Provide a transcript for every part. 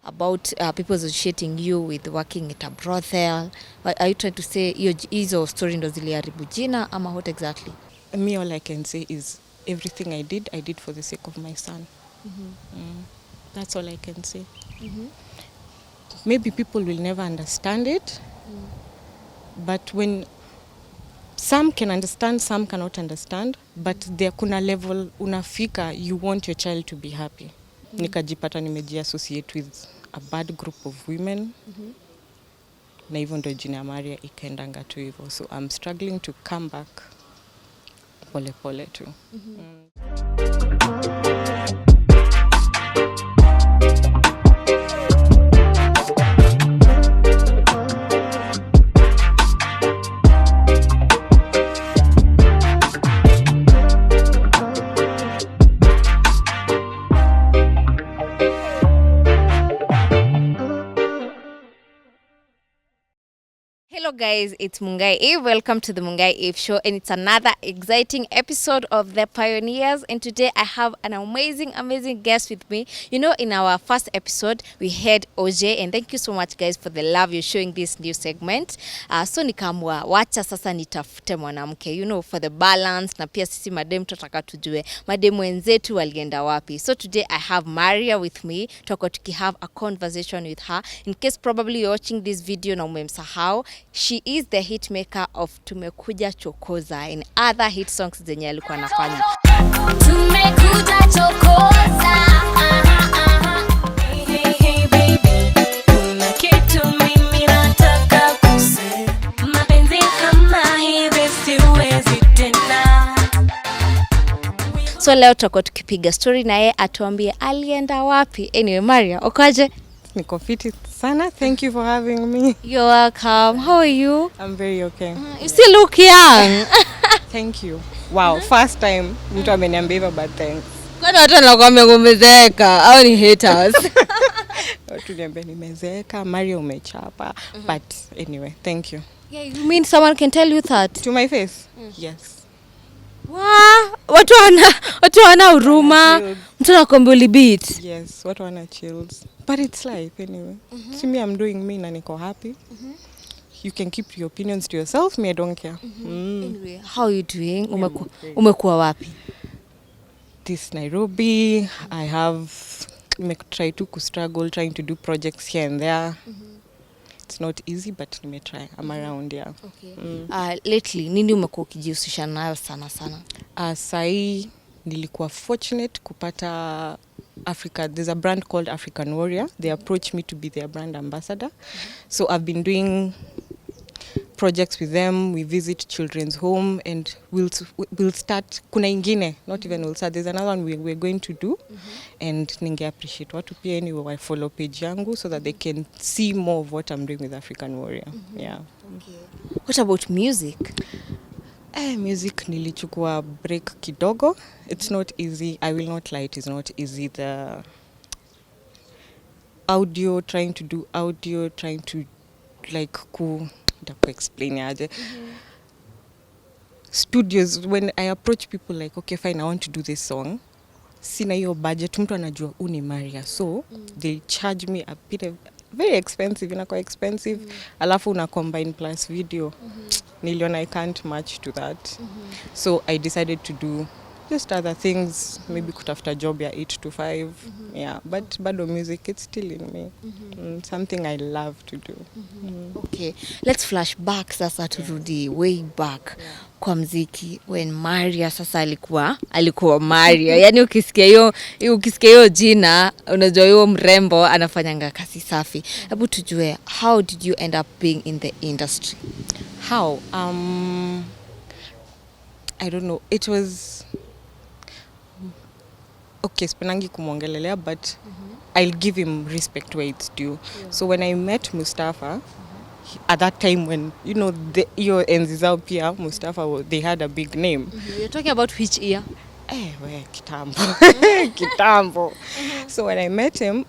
about people associating you with working at a brothel. Are you trying to say hizo story ndo ziliharibu jina ama what exactly? Me, all I can say is everything I did for the sake of my son. That's all I can say. Maybe people will never understand it, but when some can understand, some cannot understand, but there kuna level unafika, you want your child to be happy. Nikajipata nimeji-associate with a bad group of women, na hivyo ndo jina Marya ikaendanga tu hivyo. So I'm struggling to come back pole pole tu. Hello guys, it's Mungai Eve. Welcome to the Mungai Eve Show, and it's another exciting episode of The Pioneers. And today I have an amazing guest with me. You know, in our first episode we had OJ, and thank you so much guys for the love you're showing this new segment. So nikaamua wacha sasa nitafute mwanamke, you know, for the balance, na pia sisi madem tutaka tujue madem wenzetu walienda wapi. So today I have Marya with me. Tutakuwa tukihave a conversation with her. In case probably you're watching this video na umemsahau, she is the hit maker of Tumekuja Chokoza and other hit songs zenye alikuwa anafanya. Tumekuja Chokoza. Hey baby, kuna kitu mimi nataka kusema. Mapenzi kama hivi siwezi tena. So leo tutakuwa tukipiga story na yeye atuambie alienda wapi. Anyway, Marya, ukoje? Niko fiti sana. Thank you for having me. You're welcome. How are you? I'm very okay. You still look young. Thank you. Wow, first time mtu ameniambia hivyo, but thanks. Kwani watu wanakuambia umezeeka au ni haters? Watu niambia nimezeeka, Marya umechapa. But anyway, thank you. Yeah, you mean someone can tell you that? To my face? Yes. Watu wana huruma. Mtu anakuambia ulibit. Yes, watu wana chills. But it's life anyway. See me, I'm doing me na niko happy. You can keep your opinions to yourself. Me, I don't care. Anyway, how are you doing? Umekuwa wapi? This Nairobi. I have try to struggle trying to do projects here and there. It's not easy, but nime try. I'm around, yeah. Okay. Lately, nini umekuwa ukijihusisha nayo sana? Sai nilikuwa fortunate kupata Africa. There's a brand called African Warrior. They approached me to be their brand ambassador. So I've been doing projects with them. We visit children's home, and we'll start. Kuna ingine, not even we'll start. There's another one we're going to do, and ninge appreciate watu pia anyway I follow page yangu so that they can see more of what I'm doing with African Warrior. Yeah. Okay. What about music? Music nilichukua break kidogo. It's not easy. I will not lie, it is not easy. The audio, trying to do audio, trying to like explain aje. Studios, when I approach people like, okay fine, I want to do this song, sina hiyo budget, mtu anajua uni Marya, so they charge me a bit of very expensive, inakuwa expensive, alafu una combine plus video. Niliona I can't match to that. So I decided to do just other things, maybe kutafuta job ya 8 to 5. Yeah, but bado music, it's still in me. Something I love to do. Okay, let's flash back sasa, turudi way back kwa mziki when Marya sasa alikuwa Marya. Yani ukisikia hiyo jina unajua hiyo mrembo anafanyanga kazi safi. Hebu tujue, how did you end up being in the industry? How? I don't know. It was okay, spenangi kumwongelelea, but I'll give him respect where it's due. Yeah. So when I met Mustafa, at that time when, you know, your enzi zao pia, Mustafa, they had a big name. You're talking about which year? Kitambo. So when I met him,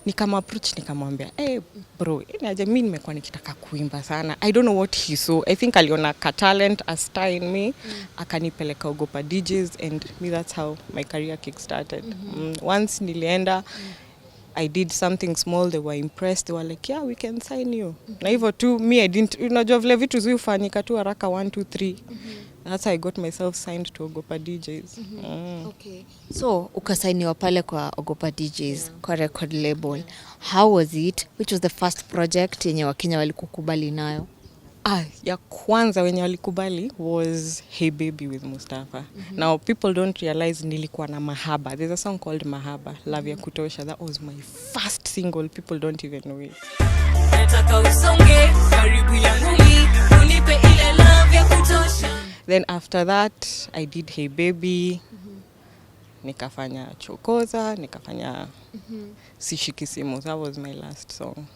nikamapproach nikamwambia, bro, inaje mimi nimekuwa nikitaka kuimba sana. I don't know what he saw. I think aliona ka talent, a star in me. Akanipeleka Ogopa DJs, and me, that's how my career kick started. Once nilienda, I did something small, they were impressed, they were like, yeah, we can sign you. Na hivyo tu, me I didn't, unajua vile vitu zifanyika tu haraka 1 2 3. That's how I got myself signed to Ogopa DJs. Okay. So ukasainiwa pale kwa Ogopa DJs, kwa record label. How was it? Which was the first project yenye Wakenya walikukubali nayo? Ya kwanza wenye walikubali was Hey Baby with Mustafa. Now people don't realize nilikuwa na Mahaba. There's a song called Mahaba, Love ya Kutosha. That was my first single. People don't even know it. Then after that I did Hey Baby. Nikafanya Chokoza, nikafanya Sishiki Simu. That was my last song.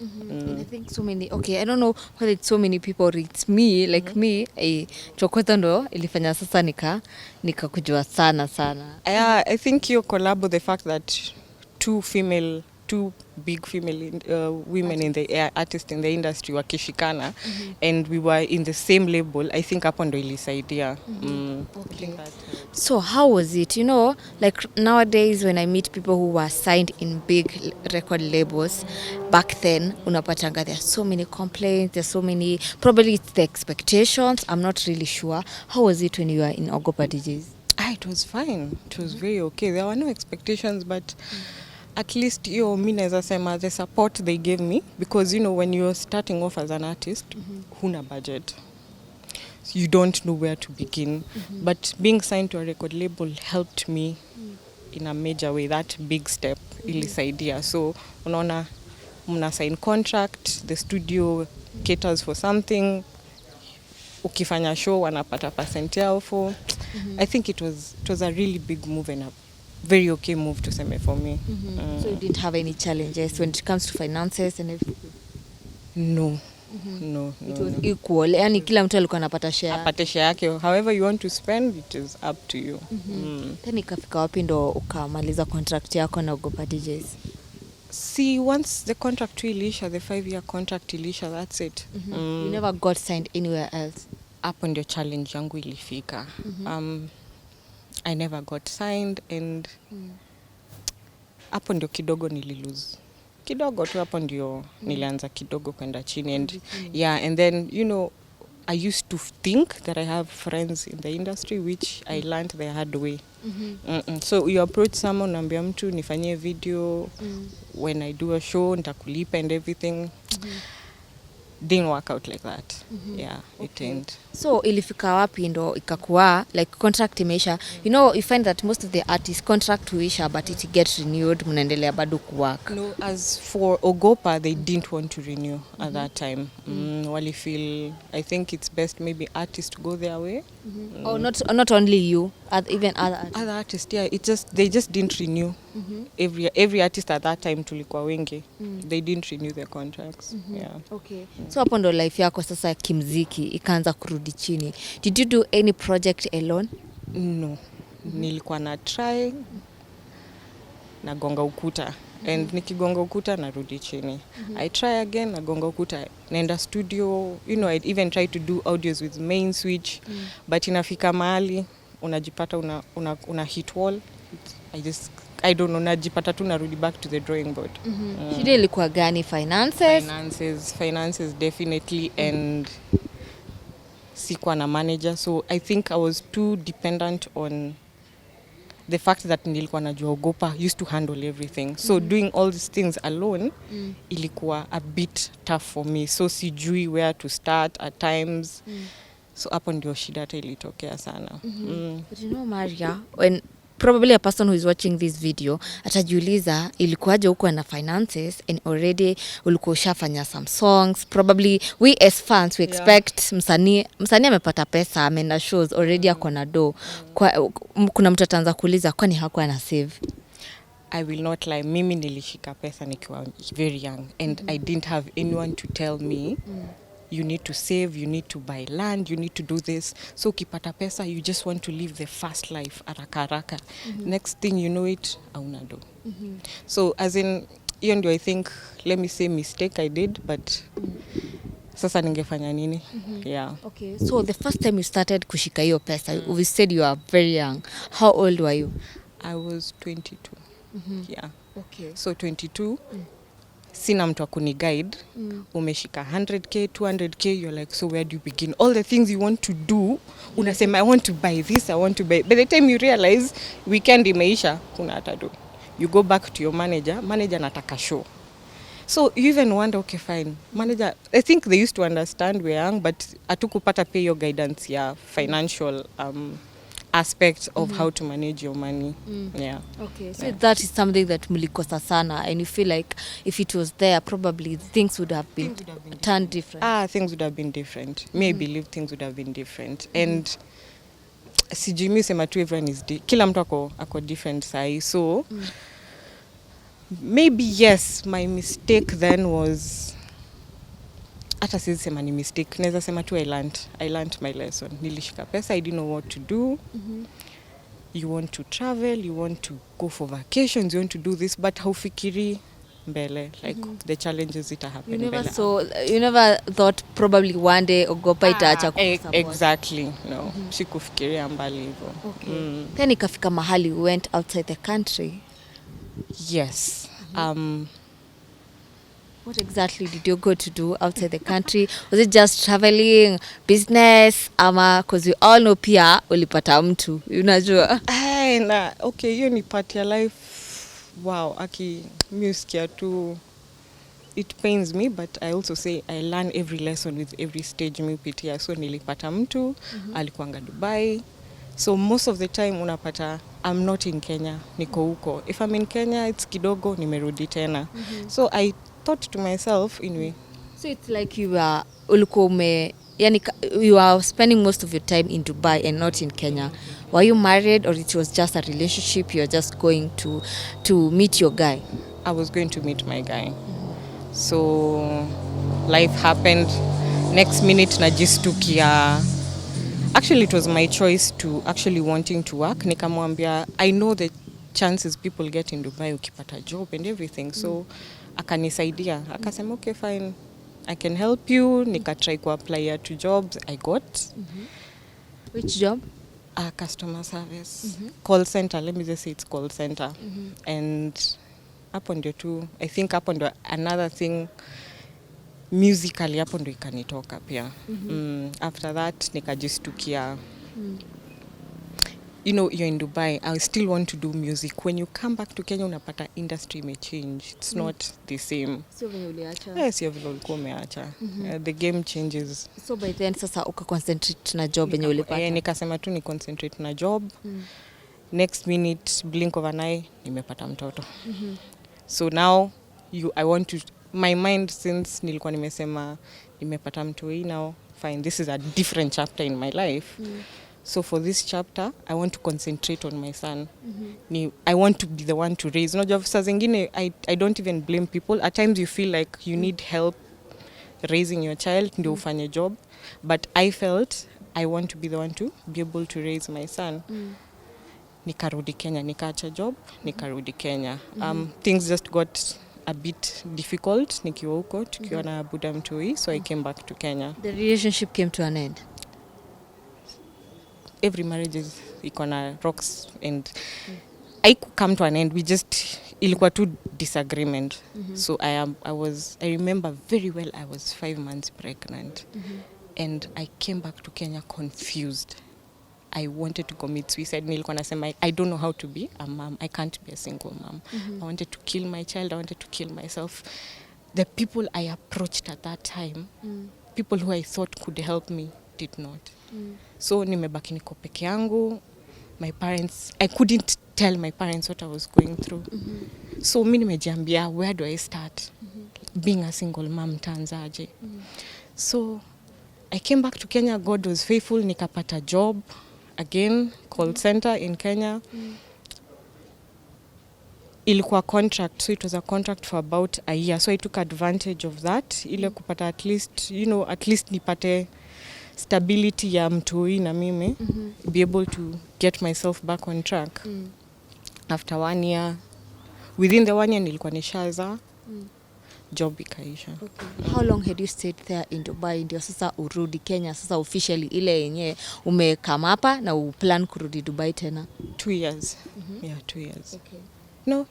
I think so many, okay, I don't know whether it's so many people or it's me, like me, Chokoza ndo ilifanya sasa nikakujua sana. Yeah, I think your collab, the fact that two big female women in the artists in the industry wakishikana, and we were in the same label, I think hapo ndo ilisaidia. Okay. So how was it? You know, like nowadays when I meet people who were signed in big record labels, back then unapatanga there are so many complaints, there's so many, probably it's the expectations, I'm not really sure. How was it when you were in Ogopa DJs? It was fine. It was very okay. There were no expectations, but at least mi naeza sema the support they gave me, because when you're starting off as an artist, huna budget, so you don't know where to begin. But being signed to a record label helped me in a major way. That big step ilisaidia. So unaona mna sign contract, the studio caters for something, ukifanya show wanapata percent yao for. I think it was a really big move and a very okay move to seme for me. So you didn't have any challenges when it comes to finances and everything? No. It was equal. Yani kila mtu alikuwa anapata share. Apate share yake. However you want to spend, it is up to you. Then ikafika wapi ndo ukamaliza contract yako na Ogopa DJs? See, once the contract ilisha, the 5-year contract ilisha, that's it. You never got signed anywhere else? Hapo ndio challenge yangu ilifika. I never got signed, and hapo ndio kidogo nililose. Kidogo tu hapo ndio nilianza kidogo kwenda chini, and and then I used to think that I have friends in the industry, which I learned the hard way. So you approach someone, unaambia mtu nifanyie video, when I do a show nitakulipa and everything. Didn't work out like that. It didn't. So ilifika wapi ndo ikakuwa like contract imeisha? You find that most of the artists contract huisha but it gets renewed, mnaendelea bado kuwork. No, as for Ogopa, they didn't want to renew at that time. Wali feel, I think it's best maybe artists to go their way. Oh, not only you, even other artists. Other artists, they just didn't renew. Every artist at that time tulikuwa wengi, they didn't renew their contracts. Okay. So hapo ndo life yako sasa kimziki ikaanza kurudi chini. Did you do any project alone? No. Nilikuwa na try nagonga ukuta, and nikigonga ukuta narudi chini. I try again, nagonga ukuta, naenda studio. I'd even try to do audios with main switch, but inafika mahali unajipata una hit wall. I don't know, najipata tu narudi back to the drawing board. Shida ilikuwa gani? Finances definitely, and sikuwa na manager, so I think I was too dependent on the fact that nilikuwa najua Ogopa used to handle everything. So doing all these things alone ilikuwa a bit tough for me, so sijui where to start at times. So hapo ndio shida hata ilitokea sana. But Marya, when probably a person who is watching this video atajiuliza ilikuwaje huko na finances, and already ulikuwa ushafanya some songs. Probably we as fans we expect msanii amepata pesa, ameenda shows already, ako na do. Kuna mtu ataanza kuuliza kwani hakuwa na save? I will not lie, mimi nilishika pesa nikiwa very young, and I didn't have anyone to tell me you need to save, you need to buy land, you need to do this. So ukipata pesa, you just want to live the fast life, haraka. Next thing you know it, hauna do. So as in, hiyo ndio I think, let me say mistake I did, but sasa ningefanya nini? Okay, so the first time you started kushika hiyo pesa, we said you are very young. How old were you? I was 22. Okay. So 22 sina mtu akuni guide. Umeshika 100k 200k, you're like, so where do you begin? All the things you want to do, unasema I want to buy this, I want to buy. By the time you realize weekend imeisha, kuna hata do. You go back to your manager nataka show. So you even wonder, okay fine, manager, I think they used to understand we're young, but hatukupata pay your guidance ya financial aspects of how to manage your money. Yeah. Okay, so that is something that mlikosa sana, and you feel like if it was there, probably things would have been turned different. Things would have been different. Me, I believe things would have been different. And sijui mi sema tu everyone is kila mtu ako different sahi. So maybe yes, my mistake then was, hata siwezi sema ni mistake, naweza sema tu I learned my lesson. Nilishika pesa, I didn't know what to do. You want to travel, you want to go for vacations, you want to do this, but haufikiri mbele, like the challenges that happen mbele. You never thought probably one day ogopa itaacha kusupport. Exactly, no. Sikufikiria mbali hivyo. Okay. Then ikafika mahali you went outside the country. Yes. What exactly did you go to do outside the country? Was it just traveling, business, ama because we all know pia ulipata mtu, unajua? Okay, hiyo ni part ya life. Wow, musikia tu, it pains me, but I also say I learn every lesson with every stage mi pitia. So nilipata mtu, alikuanga Dubai. So most of the time unapata I'm not in Kenya, niko huko. If I'm in Kenya, it's kidogo, nimerudi tena. So I thought to myself, anyway. So it's like you are you are spending most of your time in Dubai and not in Kenya. Were you married, or it was just a relationship? You're just going to meet your guy? I was going to meet my guy. So life happened. Next minute najistukia. Actually, it was my choice to actually wanting to work. Nikamwambia, I know the chances people get in Dubai ukipata job and everything. So akanisaidia. Akasema, okay, fine, I can help you. Nikatry apply to jobs. I got. Which job? Customer service. Call center. Let me just say it's call center. And hapo ndio tu, I think hapo ndio another thing musically hapo ndio ikanitoka pia. After that nikajistukia. You know, you're in Dubai, I still want to do music. When you come back to Kenya, unapata industry may change. It's not the same. So vile uliacha? Yes, you're vile ulikuwa umeacha. The game changes. So by then sasa uka-concentrate na job yenye ulipata? Nikasema tu ni concentrate na job. Next minute, blink of an eye, nimepata mtoto. So now, I want to, my mind since nilikuwa nimesema, nimepata mtoi now, fine, this is a different chapter in my life. So for this chapter, I want to concentrate on my son. I want to be the one to raise. No, saa zingine, I don't even blame people. At times you feel like you need help raising your child, ndio ufanye job. But I felt I want to be the one to be able to raise my son. Nikarudi Kenya, nikaacha job, nikarudi Kenya. Things just got a bit difficult nikiwa huko, tukiwa na buda mtoi, so I came back to Kenya. The relationship came to an end? Every marriage is iko na rocks and I could come to an end. We just ilikuwa tu disagreement. So I remember very well I was 5 months pregnant. And I came back to Kenya confused. I wanted to commit suicide. Nilikuwa nasema I don't know how to be a mom. I can't be a single mom. I wanted to kill my child. I wanted to kill myself. The people I approached at that time, people who I thought could help me, did not. So nimebaki niko peke yangu. My parents, I couldn't tell my parents what I was going through. So mimi nimejiambia, where do I start? Being a single mom tanzaje. So I came back to Kenya. God was faithful. Nikapata job again, call center in Kenya. Ilikuwa contract, so it was a contract for about a year. So I took advantage of that. Ile kupata at least nipate stability ya mtoi na mimi, be able to get myself back on track. After 1 year, within the 1 year nilikuwa nishaza, job ikaisha. Okay. How long had you stayed there in Dubai ndio sasa urudi Kenya sasa officially ile yenye umekama hapa na uplan kurudi Dubai tena? 2 years. Yeah, 2 years. Okay. No,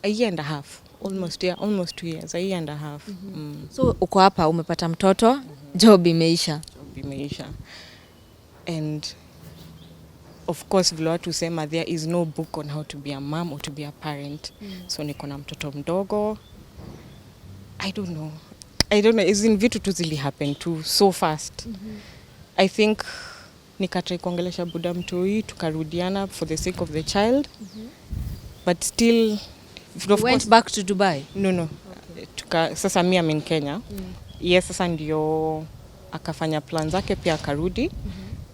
a year and a half. Almost 2 years, a year and a half. So uko hapa umepata mtoto, job imeisha. Imeisha. And of course vile watu sema there is no book on how to be a mom or to be a parent. So niko na mtoto mdogo. I don't know. As in vitu tu zili happen too so fast. I think nikatrai kuongelesha buda mtoi tukarudiana for the sake of the child. But still You went back to Dubai? No. Okay. Sasa mi am in Kenya. Yes, sasa ndio akafanya plan zake pia akarudi.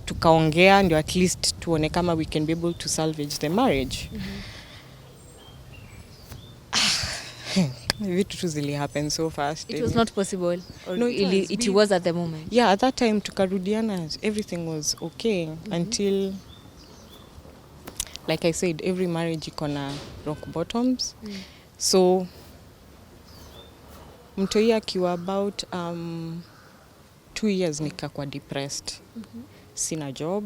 Tukaongea ndio at least tuone kama we can be able to salvage the marriage. Vitu tu zili happen so fast. It was not possible? Or No, it was at the moment? Yeah, at that time tukarudiana, everything was okay until, like I said, every marriage iko na rock bottoms. So mtoi akiwa about 2 years nikakuwa depressed. Sina job.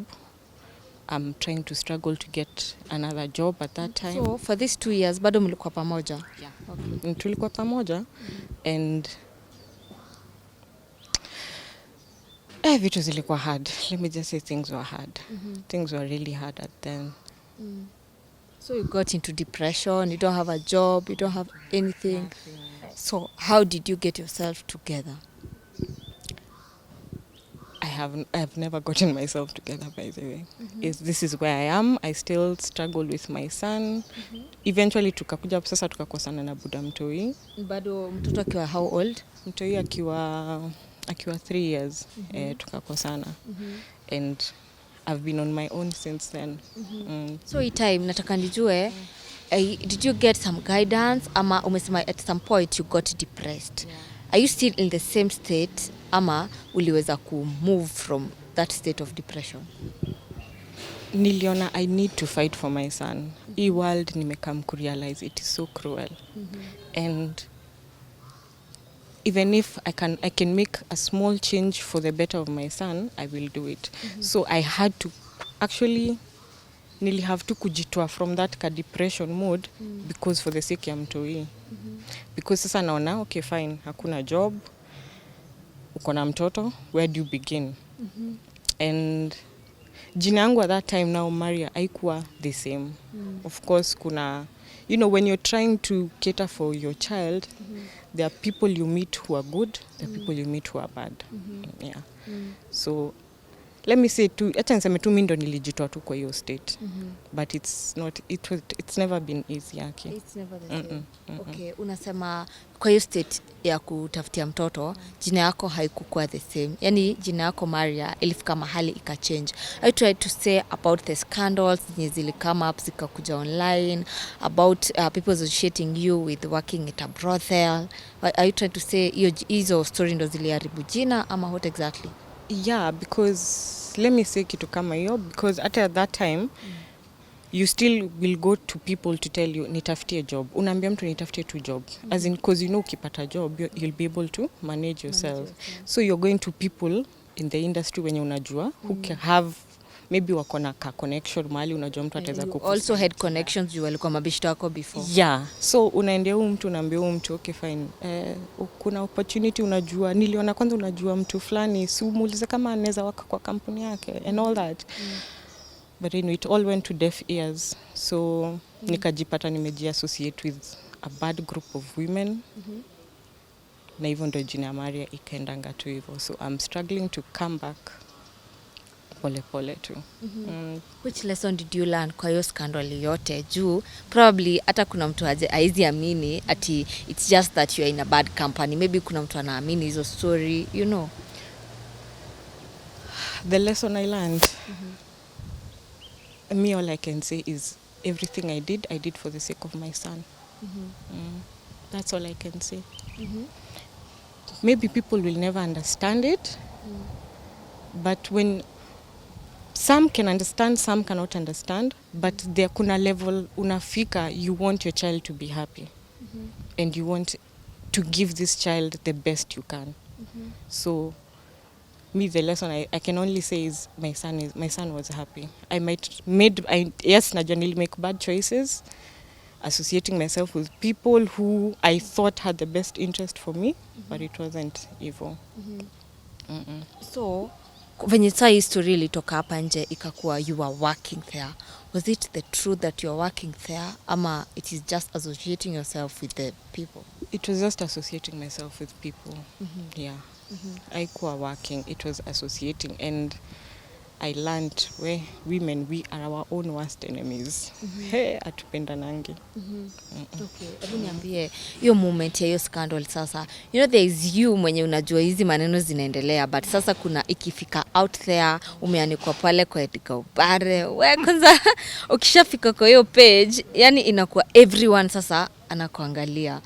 I'm trying to struggle to get another job at that time. So for these 2 years bado mlikuwa pamoja? Yeah. Okay. Tulikuwa pamoja and vitu zilikuwa hard. Let me just say things were hard. Things were really hard at then. So you got into depression, you don't have a job, you don't have anything. So how did you get yourself together? I have never gotten myself together, by the way. This is where I am. I still struggle with my son. Eventually tukakuja sasa tukakosana na buda mtoi. Bado mtoto akiwa how old? Mtoi akiwa 3 years tukakosana. And I've been on my own since then. So hii time nataka nijue, did you get some guidance ama umesema at some point you got depressed? Are you still in the same state ama uliweza ku move from that state of depression? Niliona I need to fight for my son. Hii world nimekam ku realize it is so cruel. And even if I can make a small change for the better of my son, I will do it. So I had to actually have to kujitoa from that depression mode because for the sake ya mtoi. Because sasa naona okay fine, hakuna job, uko na mtoto, where do you begin? And jina yangu at that time now Marya haikuwa the same. Of course kuna, you know, when you're trying to cater for your child, there are people you meet who are good, there are people you meet who are bad. Yeah. So let me say tu, acha niseme tu mimi ndo nilijitoa tu kwa hiyo state. But it's never been easy yake. It's never the same. Okay, unasema kwa hiyo state ya kutafutia mtoto, jina yako haikukuwa the same. Yani jina yako Marya ilifika mahali ikachange. I tried to say about the scandals zenye zili come up zikakuja online, about people associating you with working at a brothel. Are you trying to say hizo story ndo ziliharibu jina ama what exactly? Yeah, because let me say kitu kama hiyo, because at that time you still will go to people to tell you nitafutie job. Unaambia mtu nitafutie tu job. As in, because you know ukipata job you'll be able to manage yourself. So you're going to people in the industry wenye unajua who can have maybe wako na connection mahali unajua mtu ataweza kukusaidia. Also had connections you walikuwa mabishto wako before. Yeah. So unaendea huyu mtu unaambia huyu mtu okay fine. Kuna opportunity unajua, niliona kwanza unajua mtu fulani, si umuulize kama anaweza waka kwa kampuni yake and all that. But anyway, it all went to deaf ears. So nikajipata nimejiassociate with a bad group of women. Na hivyo ndo jina Marya ikaendanga tu hivyo. So I'm struggling to come back pole tu. Which lesson did you learn kwa hiyo scandal yote? Juu probably hata kuna mtu haizi amini ati it's just that you are in a bad company. Maybe kuna mtu anaamini hizo story, you know. The lesson I learned, me all I can say is everything I did for the sake of my son. That's all I can say. Maybe people will never understand it, but when some can understand, some cannot understand, but there kuna level unafika, you want your child to be happy, and you want to give this child the best you can. So me, the lesson I can only say is my son was happy. Yes, najua nili make bad choices, associating myself with people who I thought had the best interest for me, but it wasn't evil. So venye saa hii story ilitoka hapa nje ikakuwa you are working there, was it the truth that you are working there ama it is just associating yourself with the people? It was just associating myself with people. Yeah. Haikuwa working, it was associating, and I learned where women, we are our own worst enemies. Hey, atupendanangi. Okay, hebu niambie hiyo moment ya hiyo scandal sasa. You know there is you mwenye unajua hizi maneno zinaendelea, but sasa kuna ikifika out there umeanikwa pale kwa Edgar Obare. Wewe kwanza ukishafika kwa hiyo page, yani inakuwa everyone sasa anakuangalia.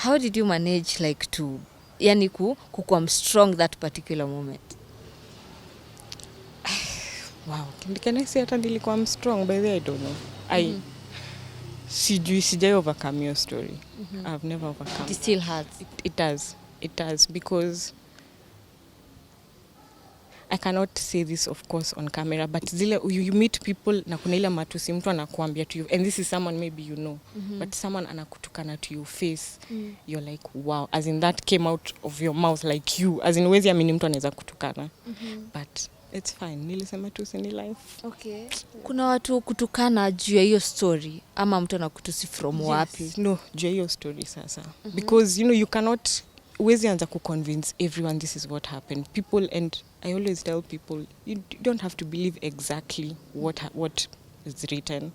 How did you manage like to yani kukuwa strong that particular moment? Wow, can I say hata nilikuwa I'm strong? By the way, I don't know. Sijai overcome your story. I've never overcome. It still hurts. It does because I cannot say this of course on camera, but zile you meet people na kuna ile matusi mtu anakuambia to you, and this is someone maybe you know, but someone anakutukana to your face, you're like wow, as in that came out of your mouth like you, as in wezi amini mtu anaweza kutukana, but it's fine, nilisema tu si ni life. Okay. Kuna watu kutukana juu ya hiyo story ama mtu anakutusi from wapi? No, juu ya hiyo story sasa. Because you know you cannot uwezi anza convince everyone this is what happened. People, and I always tell people you don't have to believe exactly what is written.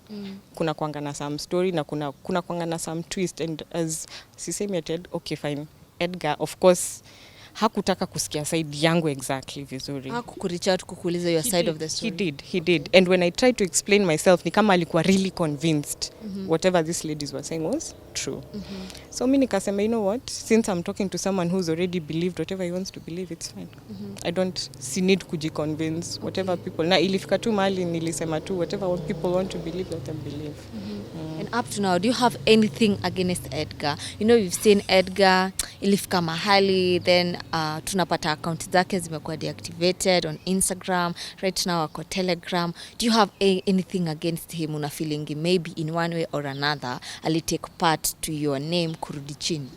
Kuna kuanga na some story na kuna kuanga na some twist, and as sisemi Ted, okay fine, Edgar of course hakutaka kusikia side yangu exactly vizuri. Hakukuricha out kukuuliza your side of the story. He did. And when I tried to explain myself, ni kama alikuwa really convinced whatever these ladies were saying was true. So mimi nikasema, you know what, since I'm talking to someone who's already believed whatever he wants to believe, it's fine. I don't need kujiconvince whatever people. Na ilifika tu mahali nilisema tu whatever people want to believe, let them believe. And up to now, do you have anything against Edgar? You know, we've seen Edgar ilifika mahali, then tunapata account zake zimekuwa deactivated on Instagram, right now ako Telegram. Do you have anything against him? Una feeling maybe in one way or another ali take part to your name kurudi chini?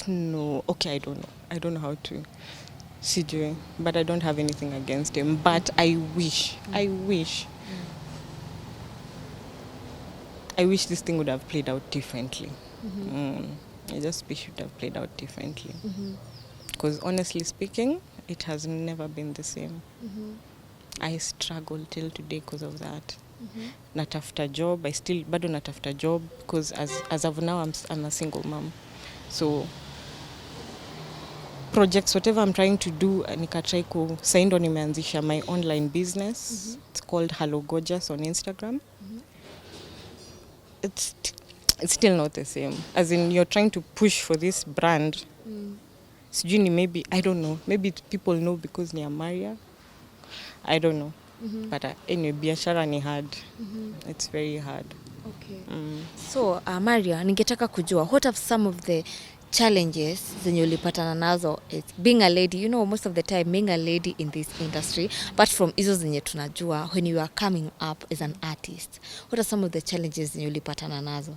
No, okay, I don't know how to sijui, but I don't have anything against him, but I wish this thing would have played out differently. I just wish it would have played out differently. Because honestly speaking, it has never been the same. I struggle till today because of that. Natafuta job, bado natafuta job, because as of now I'm a single mom. So projects, whatever I'm trying to do, nikatry saindo nimeanzisha my online business. It's called Hello Gorgeous on Instagram. It's still not the same. As in, you're trying to push for this brand. Sijui ni maybe, I don't know. Maybe people know because ni Marya. I don't know. But anyway, biashara ni hard. It's very hard. Okay. So, Marya, ningetaka kujua, what are some of the challenges zenye ulipatana nazo? It's being a lady, you know, most of the time being a lady in this industry, but from hizo zenye tunajua, when you are coming up as an artist, what are some of the challenges zenye ulipatana nazo?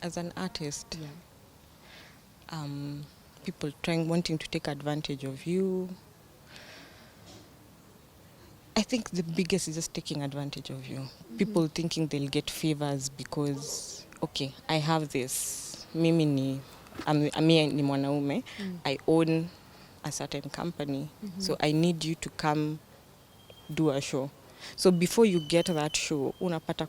As an artist, people wanting to take advantage of you. I think the biggest is just taking advantage of you. People thinking they'll get favors because, okay, I have this. Mimi ni mwanaume. I own a certain company. So I need you to come do a show. So before you get that show, unapata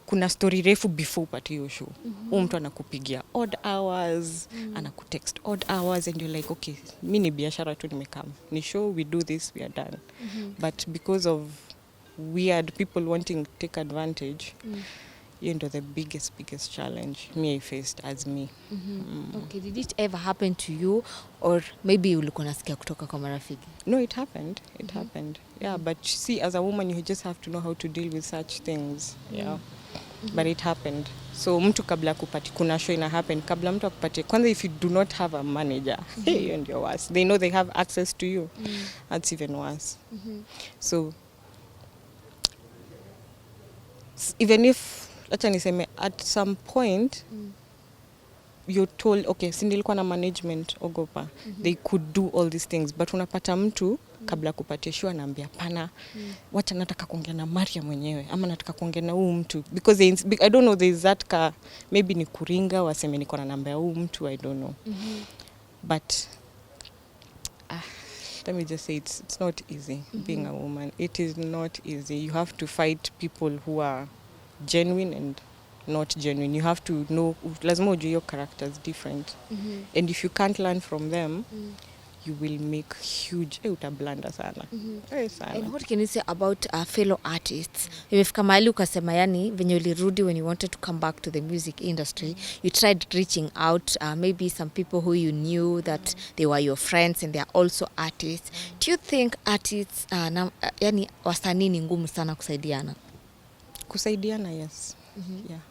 kuna story refu before upate hiyo show. Mtu anakupigia odd hours, anakutext odd hours, and you're like, okay, mimi ni biashara tu nimekam. Ni show, we do this, we are done. But because of weird people wanting to take advantage, you know, the biggest challenge I faced as me. Okay, did it ever happen to you, or maybe ulikuwa nasikia kutoka kwa marafiki? No, it happened. Yeah, but see, as a woman, you just have to know how to deal with such things. Yeah. But it happened. So mtu kabla kupati kuna show ina happen, kabla mtu akupati, kwanza if you do not have a manager, hey, and you're worse. They know they have access to you. That's even worse. So even if acha niseme at some point you're told okay, si nilikuwa na management ogopa, they could do all these things, but unapata mtu kabla kupatia shua naambia pana wacha nataka kuongea na Marya mwenyewe ama nataka kuongea na huyu mtu because I don't know, there is that maybe ni kuringa waseme niko na namba ya huyu mtu, I don't know. But let me just say it's not easy being a woman. It is not easy. You have to fight people who are genuine and not genuine. You have to know lazima ujue your character is different. And if you can't learn from them, you will make huge utablanda sana. Sana. And what can you say about fellow artists? Imefika mahali ukasema yani venye ulirudi when you wanted to come back to the music industry, you tried reaching out maybe some people who you knew that they were your friends and they are also artists. Do you think artists yani wasanii ni ngumu sana kusaidiana? Kusaidiana, yes. Yeah.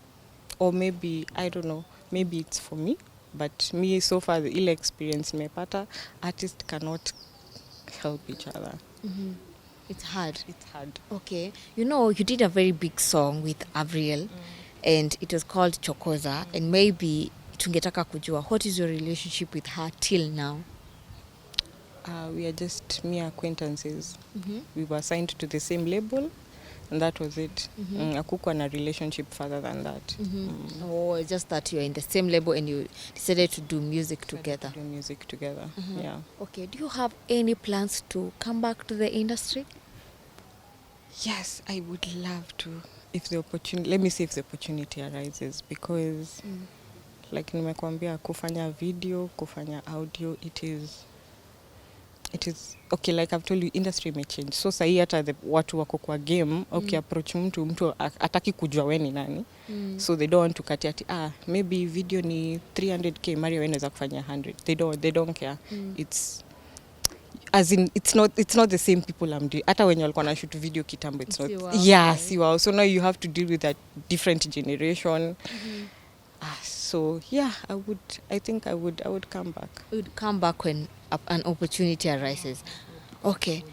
Or maybe I don't know, maybe it's for me. But me, so far, the ill experience nimepata, artists cannot help each other. It's hard. It's hard. Okay. You know, you did a very big song with Avril, and it was called Chokoza, and maybe tungetaka kujua, what is your relationship with her till now? We are just mere acquaintances. We were signed to the same label. And that was it. Hakukuwa na relationship further than that. Oh, just that you're in the same label and you decided to do music together. To do music together, yeah. Okay, do you have any plans to come back to the industry? Yes, I would love to. If the opportunity, let me see if the opportunity arises, because like nimekwambia kufanya video, kufanya audio, it is okay, like I've told you, industry may change. So sahi hata watu wako kwa game, okay, approach mtu ataki kujua we ni nani. So they don't want to cut ati maybe video ni 300k, Marya wewe unaweza kufanya 100. They don't care. It's as in it's not the same people I'm doing. Hata wenye walikuwa na shoot video kitambo, it's not. Yes, wow. So now you have to deal with a different generation. So yeah, I think I would come back. You would come back when an opportunity arises. Okay.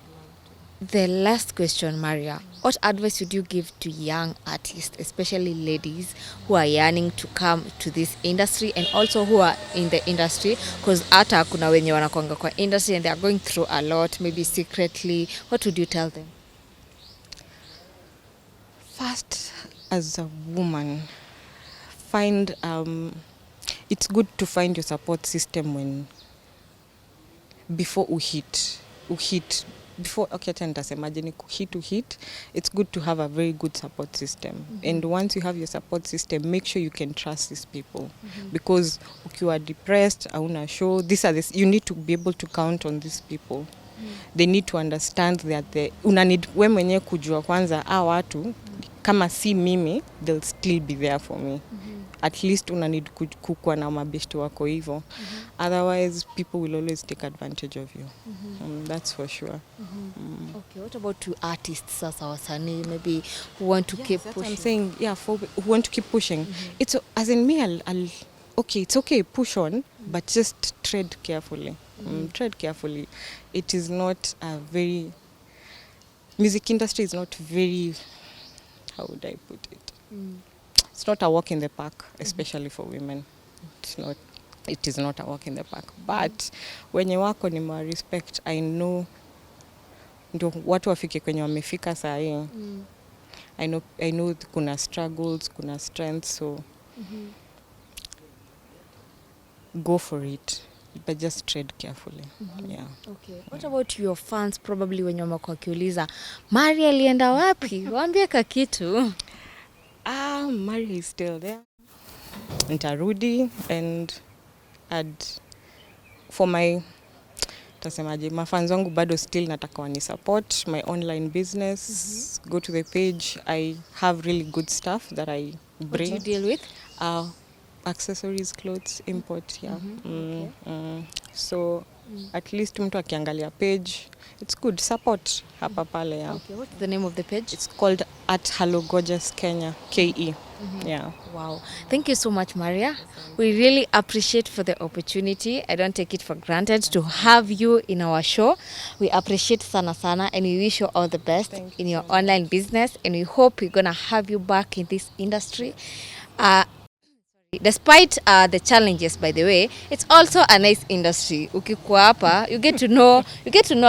The last question, Marya. What advice would you give to young artists, especially ladies who are yearning to come to this industry and also who are in the industry? Because hata kuna wenye wanakuanga kwa industry and they are going through a lot, maybe secretly. What would you tell them? First, as a woman, find it's good to find your support system when before before okay nitasemaje ni hit, it's good to have a very good support system. And once you have your support system, make sure you can trust these people, because ukiwa depressed hauna show, you need to be able to count on these people. They need to understand that unanid we mwenyewe kujua kwanza watu kama si mimi, they'll still be there for me. At least unanid kukua na mabeshte wako hivyo. Otherwise people will always take advantage of you. That's for sure. Okay, what about to artists sasa wasanii maybe who want to keep pushing? I'm saying, who want to keep pushing. It's as in me, I'll okay, it's okay, push on, but just tread carefully. Tread carefully. It is not a very music industry is not very, how would I put it? It's not a walk in the park, especially for women. It is not a walk in the park. But wenye wako ni ma respect, I know ndio watu wafike kwenye wamefika saa hii. I know kuna struggles, kuna strengths, so go for it. But just tread carefully. Yeah. Okay. What about your fans probably wenye wamekuwa kiuliza Marya alienda wapi? Waambie kakitu. Marya is still there. Nitarudi and for my tasemaje, mafans wangu bado still nataka wani support my online business. Go to the page. I have really good stuff that I bring. What do you deal with? Accessories, clothes, import, yeah. So at least mtu akiangalia page, it's good support hapa pale, yeah. Okay, what's the name of the page? It's called @Hello Gorgeous Kenya, KE. Yeah. Wow. Thank you so much, Marya. We really appreciate for the opportunity. I don't take it for granted to have you in our show. We appreciate sana sana and we wish you all the best Thank in you your so online business and we hope we're going to have you back in this industry. Uh, Despite the challenges, by the way, it's also a nice industry. Ukikuwa hapa, you get to know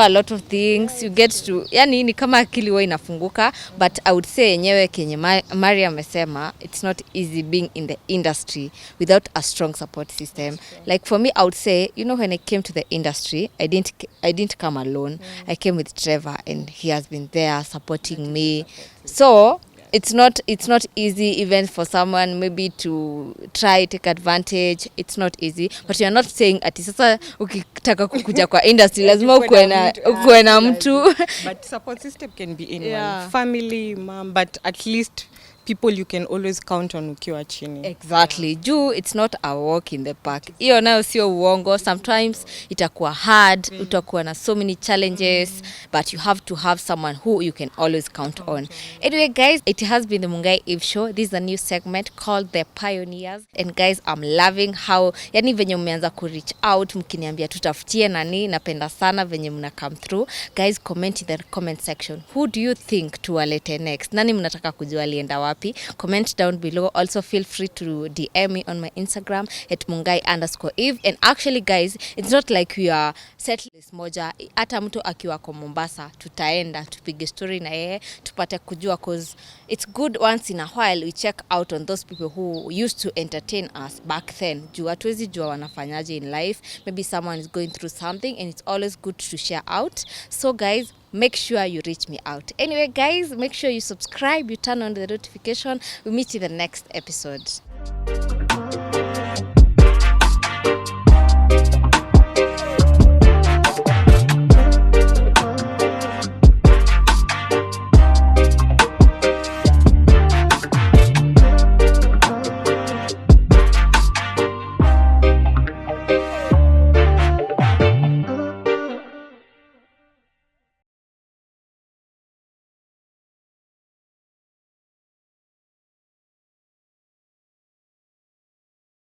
a lot of things. You get to, yani ni kama akili huwa inafunguka, but I would say yenyewe kenye Marya amesema, it's not easy being in the industry without a strong support system. Like for me, I would say, you know, when I came to the industry, I didn't come alone. I came with Trevor and he has been there supporting me. So it's not easy even for someone maybe to try take advantage. It's not easy, but you're not saying ati sasa ukitaka kukuja kwa industry lazima ukuwe na mtu. But support system can be anyone. Yeah. Family, mom, but at least people you can always count on ukiwa chini. Exactly. Juu it's not a walk in the park. Hiyo nayo sio uongo. Sometimes itakuwa hard, utakuwa na so many challenges, but you have to have someone who you can always count on. Anyway, guys, it has been the Mungai Eve show. This is a new segment called The Pioneers. And guys, I'm loving how yani venye mmeanza ku reach out mkiniambia tutafutie nani. Napenda sana venye mna come through. Guys, comment in the comment section. Who do you think tuwalete next? Nani mnataka kujua alienda wapi? Comment down below. Also feel free to DM me on my Instagram at mungai_eve. And actually guys, it's not like we are setlist moja. Hata mtu akiwa kwa Mombasa tutaenda tupige story na yeye tupate kujua, cause it's good once in a while we check out on those people who used to entertain us back then. Juu hatuwezi jua wanafanyaje in life. Maybe someone is going through something and it's always good to share out. So guys, make sure you reach me out. Anyway guys, make sure you subscribe, you turn on the notification. We meet in the next episode.